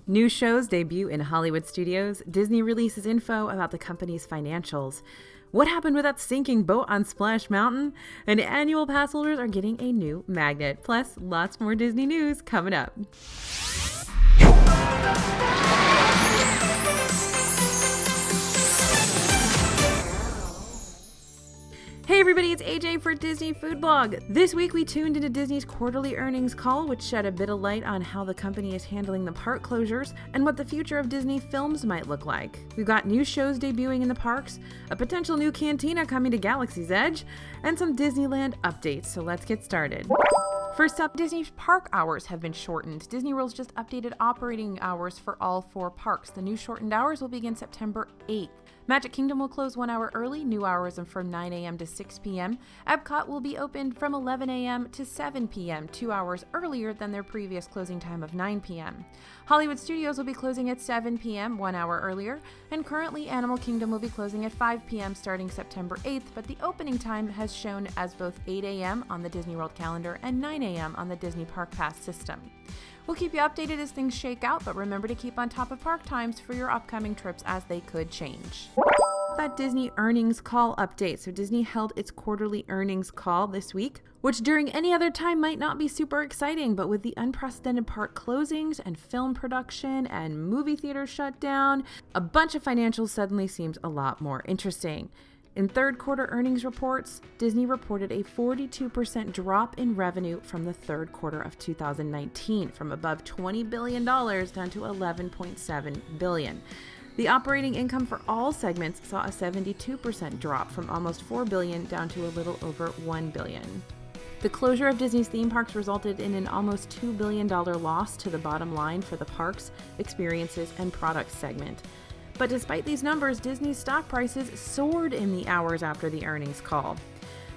New shows debut in Hollywood studios. Disney releases info about the company's financials. What happened with that sinking boat on Splash Mountain? And annual pass holders are getting a new magnet. Plus, lots more Disney news coming up. Hey everybody, it's AJ for Disney Food Blog. This week we tuned into Disney's quarterly earnings call, which shed a bit of light on how the company is handling the park closures and what the future of Disney films might look like. We've got new shows debuting in the parks, a potential new Cantina coming to Galaxy's Edge, and some Disneyland updates, so let's get started. First up, Disney's park hours have been shortened. Disney World's just updated operating hours for all 4 parks. The new shortened hours will begin September 8th. Magic Kingdom will close 1 hour early, new hours are from 9 a.m. to 6 p.m. EPCOT will be opened from 11 a.m. to 7 p.m., 2 hours earlier than their previous closing time of 9 p.m. Hollywood Studios will be closing at 7 p.m., 1 hour earlier, and currently Animal Kingdom will be closing at 5 p.m. starting September 8th, but the opening time has shown as both 8 a.m. on the Disney World calendar and 9 a.m. on the Disney Park Pass system. We'll keep you updated as things shake out, but remember to keep on top of park times for your upcoming trips as they could change. That Disney earnings call update. So Disney held its quarterly earnings call this week, which during any other time might not be super exciting, but with the unprecedented park closings and film production and movie theaters shut down, a bunch of financials suddenly seems a lot more interesting. In third quarter earnings reports, Disney reported a 42% drop in revenue from the third quarter of 2019, from above $20 billion down to $11.7 billion. The operating income for all segments saw a 72% drop from almost $4 billion down to a little over $1 billion. The closure of Disney's theme parks resulted in an almost $2 billion loss to the bottom line for the parks, experiences, and products segment. But despite these numbers, Disney's stock prices soared in the hours after the earnings call.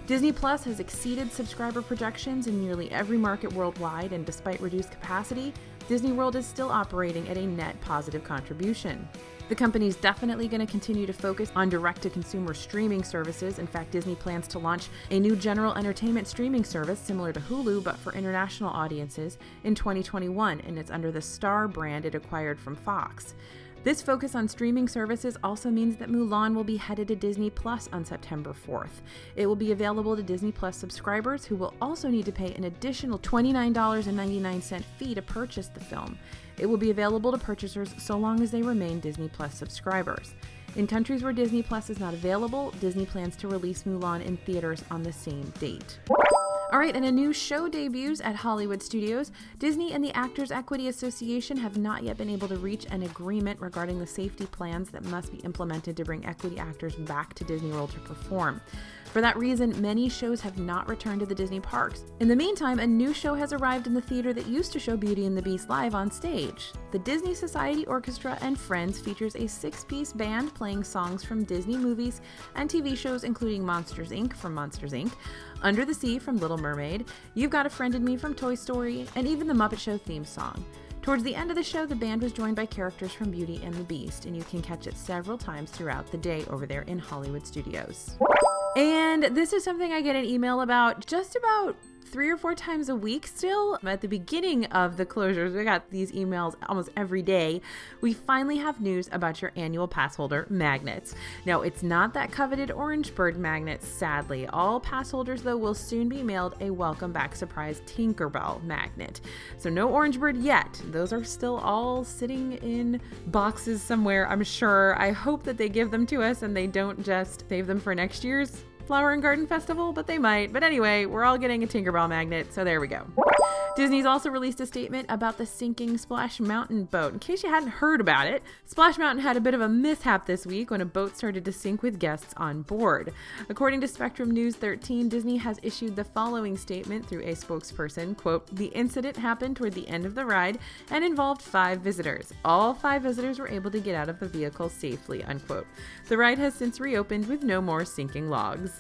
Disney Plus has exceeded subscriber projections in nearly every market worldwide, and despite reduced capacity, Disney World is still operating at a net positive contribution. The company's definitely going to continue to focus on direct-to-consumer streaming services. In fact, Disney plans to launch a new general entertainment streaming service similar to Hulu, but for international audiences, in 2021, and it's under the Star brand it acquired from Fox. This focus on streaming services also means that Mulan will be headed to Disney Plus on September 4th. It will be available to Disney Plus subscribers who will also need to pay an additional $29.99 fee to purchase the film. It will be available to purchasers so long as they remain Disney Plus subscribers. In countries where Disney Plus is not available, Disney plans to release Mulan in theaters on the same date. All right, and a new show debuts at Hollywood Studios. Disney and the Actors Equity Association have not yet been able to reach an agreement regarding the safety plans that must be implemented to bring equity actors back to Disney World to perform. For that reason, many shows have not returned to the Disney parks. In the meantime, a new show has arrived in the theater that used to show Beauty and the Beast live on stage. The Disney Society Orchestra and Friends features a 6-piece band playing songs from Disney movies and TV shows including Monsters, Inc. from Monsters, Inc., Under the Sea from Little Mermaid, You've Got a Friend in Me from Toy Story, and even the Muppet Show theme song. Towards the end of the show, the band was joined by characters from Beauty and the Beast, and you can catch it several times throughout the day over there in Hollywood Studios. And this is something I get an email about just about 3 or 4 times a week still. At the beginning of the closures, we got these emails almost every day. We finally have news about your annual pass holder magnets. Now, it's not that coveted orange bird magnet, sadly. All pass holders, though, will soon be mailed a welcome back surprise Tinkerbell magnet. So no orange bird yet. Those are still all sitting in boxes somewhere, I'm sure. I hope that they give them to us and they don't just save them for next year's Flower and Garden Festival, but they might. But anyway, we're all getting a Tinkerbell magnet, so there we go. Disney's also released a statement about the sinking Splash Mountain boat. In case you hadn't heard about it, Splash Mountain had a bit of a mishap this week when a boat started to sink with guests on board. According to Spectrum News 13, Disney has issued the following statement through a spokesperson, quote, "The incident happened toward the end of the ride and involved 5 visitors. All 5 visitors were able to get out of the vehicle safely," unquote. The ride has since reopened with no more sinking logs.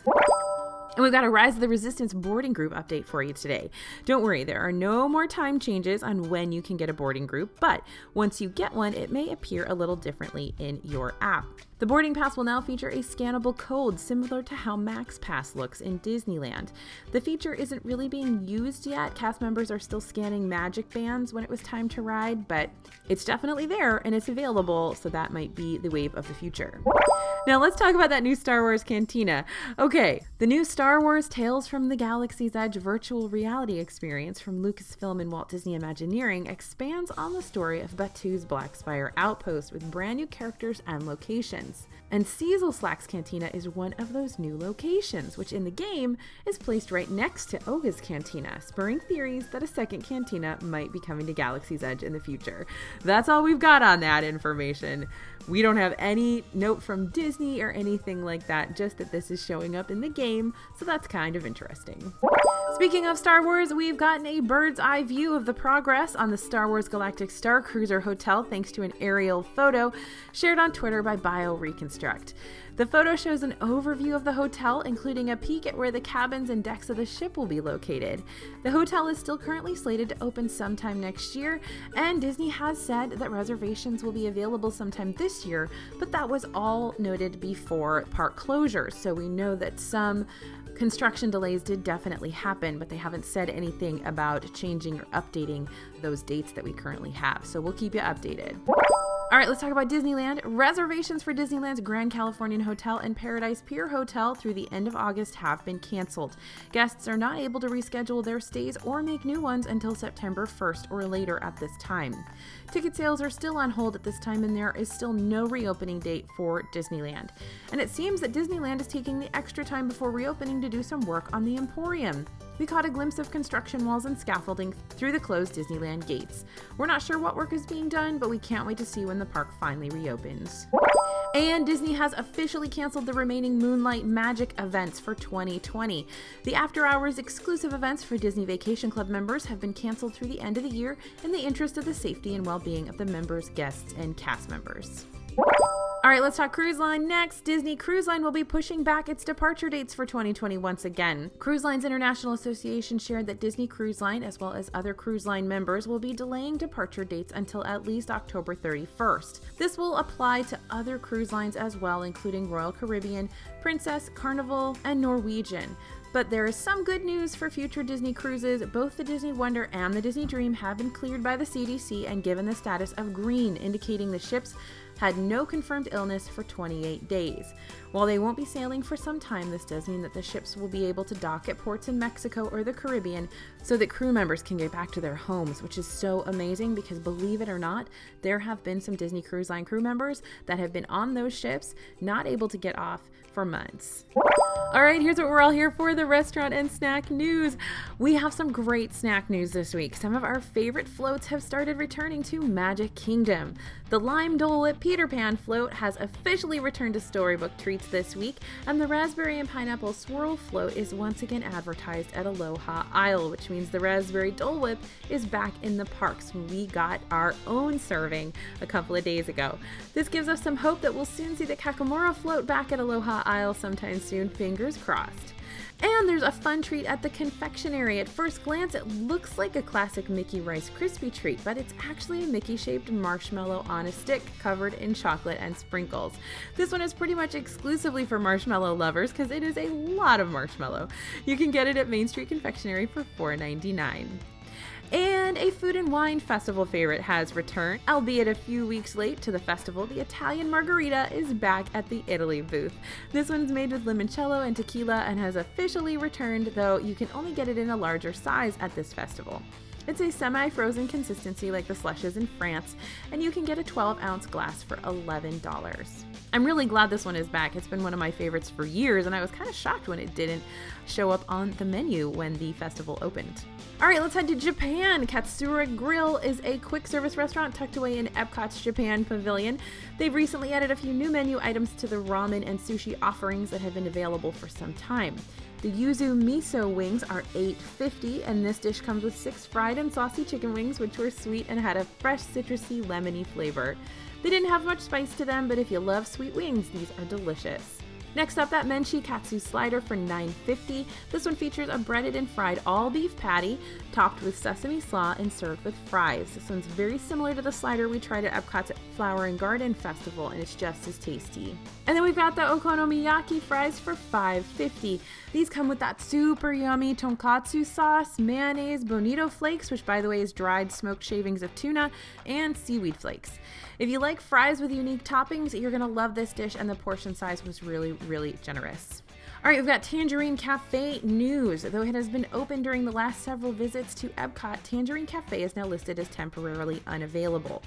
And we've got a Rise of the Resistance boarding group update for you today. Don't worry, there are no more time changes on when you can get a boarding group, but once you get one, it may appear a little differently in your app. The boarding pass will now feature a scannable code similar to how Max Pass looks in Disneyland. The feature isn't really being used yet. Cast members are still scanning MagicBands when it was time to ride, but it's definitely there and it's available, so that might be the wave of the future. Now let's talk about that new Star Wars Cantina. Okay, the new Star Wars Tales from the Galaxy's Edge virtual reality experience from Lucasfilm and Walt Disney Imagineering expands on the story of Batu's Black Spire Outpost with brand new characters and locations. And Cecil Slack's Cantina is one of those new locations, which in the game is placed right next to Oga's Cantina, spurring theories that a second Cantina might be coming to Galaxy's Edge in the future. That's all we've got on that information. We don't have any note from Disney or anything like that, just that this is showing up in the game, so that's kind of interesting. Speaking of Star Wars, we've gotten a bird's eye view of the progress on the Star Wars Galactic Star Cruiser Hotel thanks to an aerial photo shared on Twitter by BioReconstruct. The photo shows an overview of the hotel, including a peek at where the cabins and decks of the ship will be located. The hotel is still currently slated to open sometime next year, and Disney has said that reservations will be available sometime this year, but that was all noted before park closures, so we know that some construction delays did definitely happen, but they haven't said anything about changing or updating those dates that we currently have, so we'll keep you updated. All right, let's talk about Disneyland. Reservations for Disneyland's Grand Californian Hotel and Paradise Pier Hotel through the end of August have been canceled. Guests are not able to reschedule their stays or make new ones until September 1st or later at this time. Ticket sales are still on hold at this time, and there is still no reopening date for Disneyland. And it seems that Disneyland is taking the extra time before reopening to do some work on the Emporium. We caught a glimpse of construction walls and scaffolding through the closed Disneyland gates. We're not sure what work is being done, but we can't wait to see when the park finally reopens. And Disney has officially canceled the remaining Moonlight Magic events for 2020. The after-hours exclusive events for Disney Vacation Club members have been canceled through the end of the year in the interest of the safety and well-being of the members, guests, and cast members. All right, let's talk cruise line next. Disney Cruise Line will be pushing back its departure dates for 2020 once again. Cruise Lines International Association shared that Disney Cruise Line, as well as other cruise line members, will be delaying departure dates until at least October 31st. This will apply to other cruise lines as well, including Royal Caribbean, Princess, Carnival, and Norwegian. But there is some good news for future Disney cruises. Both the Disney Wonder and the Disney Dream have been cleared by the CDC and given the status of green, indicating the ships had no confirmed illness for 28 days. While they won't be sailing for some time, this does mean that the ships will be able to dock at ports in Mexico or the Caribbean so that crew members can get back to their homes, which is so amazing because, believe it or not, there have been some Disney Cruise Line crew members that have been on those ships not able to get off for months. All right, here's what we're all here for, the restaurant and snack news. We have some great snack news this week. Some of our favorite floats have started returning to Magic Kingdom. The Lime Dole Whip Peter Pan float has officially returned to Storybook Treats this week, and the Raspberry and Pineapple Swirl float is once again advertised at Aloha Isle, which means the Raspberry Dole Whip is back in the parks. We got our own serving a couple of days ago. This gives us some hope that we'll soon see the Kakamora float back at Aloha Isle sometime soon, fingers crossed. And there's a fun treat at the confectionery. At first glance, it looks like a classic Mickey Rice Krispie treat, but it's actually a Mickey-shaped marshmallow on a stick covered in chocolate and sprinkles. This one is pretty much exclusively for marshmallow lovers because it is a lot of marshmallow. You can get it at Main Street Confectionery for $4.99. And a food and wine festival favorite has returned. Albeit a few weeks late to the festival, the Italian Margarita is back at the Italy booth. This one's made with limoncello and tequila and has officially returned, though you can only get it in a larger size at this festival. It's a semi-frozen consistency like the slushes in France, and you can get a 12-ounce glass for $11. I'm really glad this one is back. It's been one of my favorites for years, and I was kind of shocked when it didn't show up on the menu when the festival opened. All right, let's head to Japan. Katsura Grill is a quick service restaurant tucked away in EPCOT's Japan Pavilion. They've recently added a few new menu items to the ramen and sushi offerings that have been available for some time. The yuzu miso wings are $8.50, and this dish comes with 6 fried and saucy chicken wings, which were sweet and had a fresh, citrusy, lemony flavor. They didn't have much spice to them, but if you love sweet wings, these are delicious. Next up, that Menchie Katsu slider for $9.50. This one features a breaded and fried all beef patty topped with sesame slaw and served with fries. This one's very similar to the slider we tried at Epcot's Flower and Garden Festival, and it's just as tasty. And then we've got the Okonomiyaki fries for $5.50. These come with that super yummy tonkatsu sauce, mayonnaise, bonito flakes, which by the way is dried smoked shavings of tuna, and seaweed flakes. If you like fries with unique toppings, you're gonna love this dish, and the portion size was really generous. All right, we've got Tangierine Cafe news. Though it has been open during the last several visits to Epcot, Tangierine Cafe is now listed as temporarily unavailable.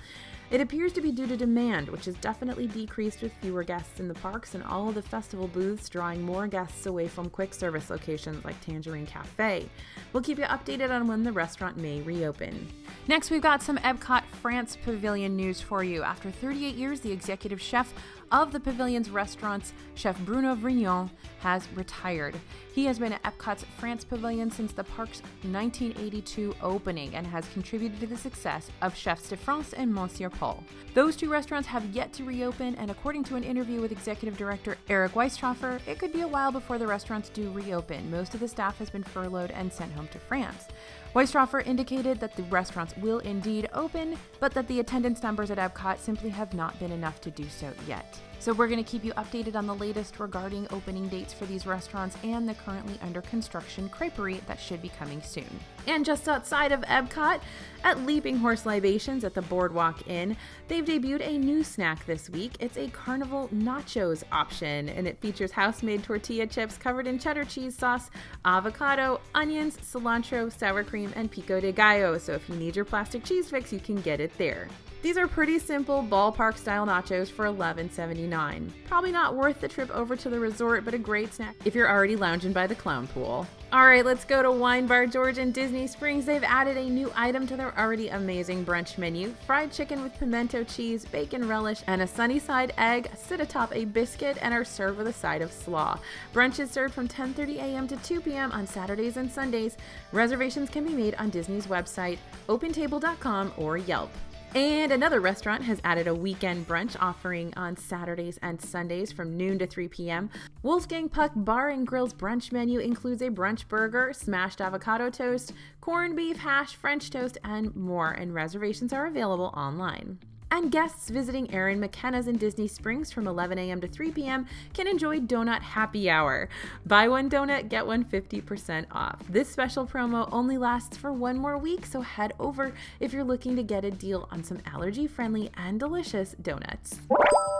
It appears to be due to demand, which has definitely decreased with fewer guests in the parks and all of the festival booths drawing more guests away from quick service locations like Tangierine Cafe. We'll keep you updated on when the restaurant may reopen. Next, we've got some Epcot France Pavilion news for you. After 38 years, the executive chef of the pavilion's restaurants, Chef Bruno Vrignon, has retired. He has been at Epcot's France Pavilion since the park's 1982 opening and has contributed to the success of Chefs de France and Monsieur Paul. Those two restaurants have yet to reopen, and according to an interview with Executive Director Eric Weisstroffer, it could be a while before the restaurants do reopen. Most of the staff has been furloughed and sent home to France. Weisstroffer indicated that the restaurants will indeed open, but that the attendance numbers at Epcot simply have not been enough to do so yet. So we're going to keep you updated on the latest regarding opening dates for these restaurants and the currently under construction creperie that should be coming soon. And just outside of Epcot, at Leaping Horse Libations at the Boardwalk Inn, they've debuted a new snack this week. It's a Carnival Nachos option, and it features house-made tortilla chips covered in cheddar cheese sauce, avocado, onions, cilantro, sour cream, and pico de gallo. So if you need your plastic cheese fix, you can get it there. These are pretty simple ballpark-style nachos for $11.79. Probably not worth the trip over to the resort, but a great snack if you're already lounging by the clown pool. All right, let's go to Wine Bar George in Disney Springs. They've added a new item to their already amazing brunch menu. Fried chicken with pimento cheese, bacon relish, and a sunny side egg sit atop a biscuit and are served with a side of slaw. Brunch is served from 10:30 a.m. to 2 p.m. on Saturdays and Sundays. Reservations can be made on Disney's website, opentable.com, or Yelp. And another restaurant has added a weekend brunch offering on Saturdays and Sundays from noon to 3 p.m. Wolfgang Puck Bar and Grill's brunch menu includes a brunch burger, smashed avocado toast, corned beef hash, French toast, and more, and reservations are available online. And guests visiting Erin McKenna's in Disney Springs from 11 a.m. to 3 p.m. can enjoy Donut Happy Hour. Buy one donut, get one 50% off. This special promo only lasts for one more week, so head over if you're looking to get a deal on some allergy-friendly and delicious donuts.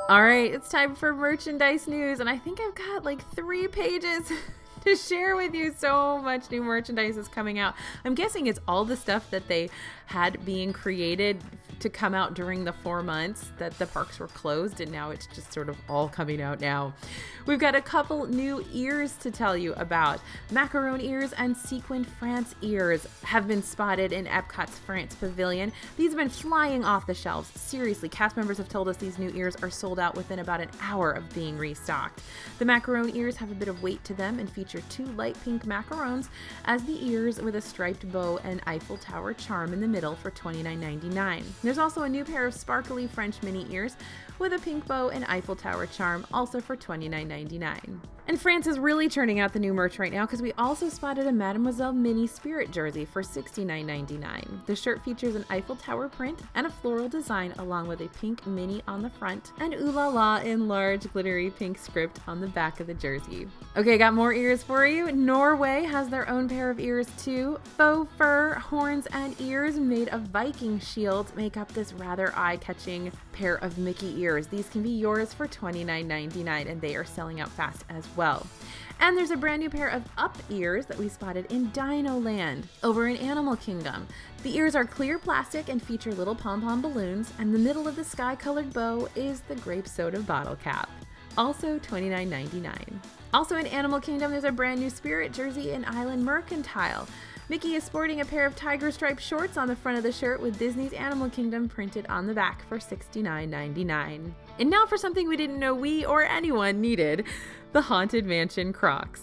All right, it's time for merchandise news, and I think I've got like 3 pages to share with you. So much new merchandise is coming out. I'm guessing it's all the stuff that they had being created to come out during the 4 months that the parks were closed, and now it's just sort of all coming out now. We've got a couple new ears to tell you about. Macaron ears and Sequin France ears have been spotted in Epcot's France Pavilion. These have been flying off the shelves. Seriously, cast members have told us these new ears are sold out within about an hour of being restocked. The Macaron ears have a bit of weight to them and feature 2 light pink macarons as the ears with a striped bow and Eiffel Tower charm in the middle for $29.99. There's also a new pair of sparkly French mini ears with a pink bow and Eiffel Tower charm, also for $29.99. And France is really churning out the new merch right now because we also spotted a Mademoiselle Mini Spirit jersey for $69.99. The shirt features an Eiffel Tower print and a floral design along with a pink mini on the front and ooh la la in large glittery pink script on the back of the jersey. Okay, got more ears for you. Norway has their own pair of ears too. Faux fur, horns, and ears made of Viking shields make up this rather eye-catching pair of Mickey ears. These can be yours for $29.99 and they are selling out fast as well. And there's a brand new pair of Up ears that we spotted in Dino Land over in Animal Kingdom. The ears are clear plastic and feature little pom-pom balloons, and the middle of the sky-colored bow is the grape soda bottle cap. Also $29.99. Also in Animal Kingdom, there's a brand new Spirit jersey in Island Mercantile. Mickey is sporting a pair of tiger striped shorts on the front of the shirt with Disney's Animal Kingdom printed on the back for $69.99. And now for something we didn't know we or anyone needed, the Haunted Mansion Crocs.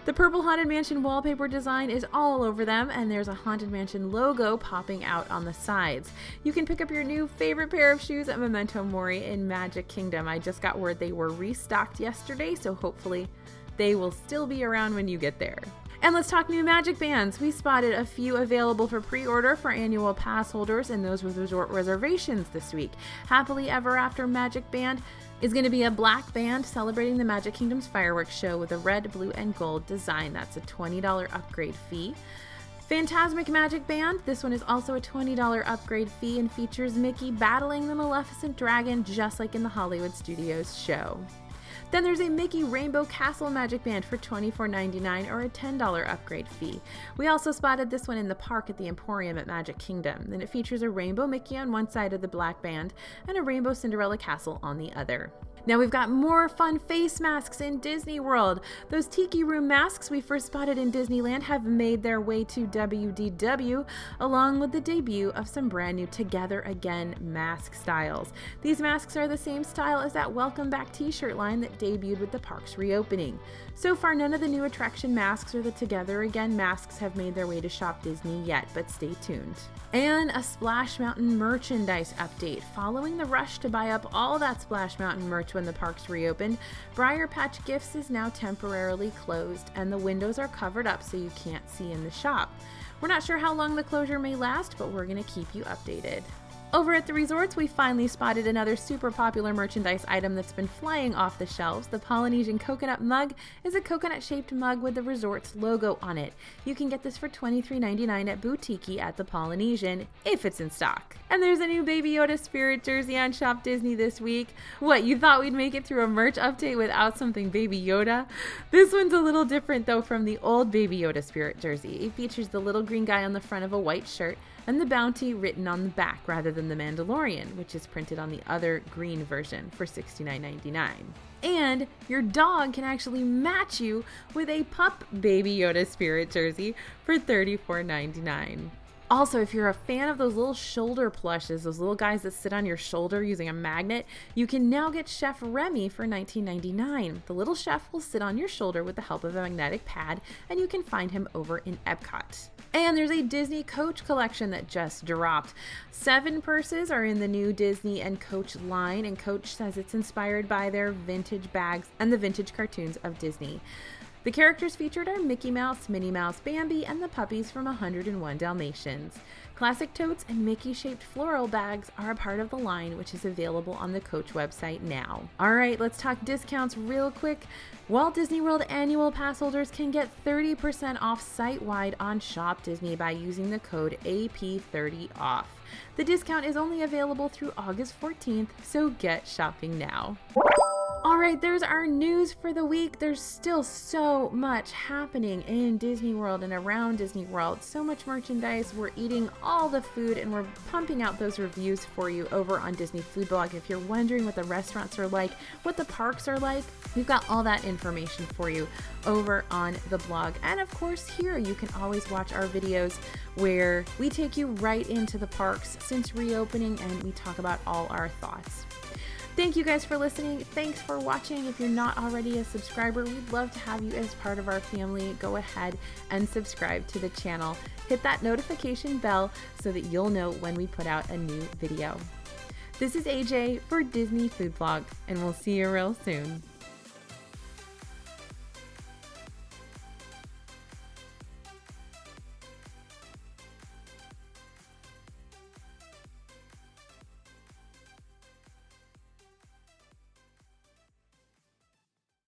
The purple Haunted Mansion wallpaper design is all over them, and there's a Haunted Mansion logo popping out on the sides. You can pick up your new favorite pair of shoes at Memento Mori in Magic Kingdom. I just got word they were restocked yesterday, so hopefully they will still be around when you get there. And let's talk new MagicBands. We spotted a few available for pre-order for annual pass holders and those with resort reservations this week. Happily Ever After MagicBand is going to be a black band celebrating the Magic Kingdom's fireworks show with a red, blue, and gold design. That's a $20 upgrade fee. Phantasmic Magic Band. This one is also a $20 upgrade fee and features Mickey battling the Maleficent dragon just like in the Hollywood Studios show. Then there's a Mickey Rainbow Castle Magic Band for $24.99 or a $10 upgrade fee. We also spotted this one in the park at the Emporium at Magic Kingdom. And it features a rainbow Mickey on one side of the black band and a rainbow Cinderella castle on the other. Now we've got more fun face masks in Disney World. Those Tiki Room masks we first spotted in Disneyland have made their way to WDW, along with the debut of some brand new Together Again mask styles. These masks are the same style as that Welcome Back t-shirt line that debuted with the park's reopening. So far, none of the new attraction masks or the Together Again masks have made their way to Shop Disney yet, but stay tuned. And a Splash Mountain merchandise update. Following the rush to buy up all that Splash Mountain merch when the parks reopened, Briar Patch Gifts is now temporarily closed and the windows are covered up so you can't see in the shop. We're not sure how long the closure may last, but we're going to keep you updated. Over at the resorts, we finally spotted another super popular merchandise item that's been flying off the shelves. The Polynesian Coconut Mug is a coconut-shaped mug with the resort's logo on it. You can get this for $23.99 at Boutique at the Polynesian, if it's in stock. And there's a new Baby Yoda Spirit jersey on Shop Disney this week. What, you thought we'd make it through a merch update without something Baby Yoda? This one's a little different though from the old Baby Yoda Spirit jersey. It features the little green guy on the front of a white shirt and the bounty written on the back rather than the Mandalorian, which is printed on the other green version for $69.99. And your dog can actually match you with a pup Baby Yoda Spirit jersey for $34.99. Also, if you're a fan of those little shoulder plushes, those little guys that sit on your shoulder using a magnet, you can now get Chef Remy for $19.99. The little chef will sit on your shoulder with the help of a magnetic pad, and you can find him over in EPCOT. And there's a Disney Coach collection that just dropped. 7 purses are in the new Disney and Coach line, and Coach says it's inspired by their vintage bags and the vintage cartoons of Disney. The characters featured are Mickey Mouse, Minnie Mouse, Bambi, and the puppies from 101 Dalmatians. Classic totes and Mickey-shaped floral bags are a part of the line, which is available on the Coach website now. All right, let's talk discounts real quick. Walt Disney World annual pass holders can get 30% off site-wide on Shop Disney by using the code AP30OFF. The discount is only available through August 14th, so get shopping now. All right, there's our news for the week. There's still so much happening in Disney World and around Disney World. So much merchandise. We're eating all the food and we're pumping out those reviews for you over on Disney Food Blog. If you're wondering what the restaurants are like, what the parks are like, we've got all that information for you over on the blog. And of course, here you can always watch our videos where we take you right into the parks since reopening and we talk about all our thoughts. Thank you guys for listening. Thanks for watching. If you're not already a subscriber, we'd love to have you as part of our family. Go ahead and subscribe to the channel. Hit that notification bell so that you'll know when we put out a new video. This is AJ for Disney Food Blog, and we'll see you real soon.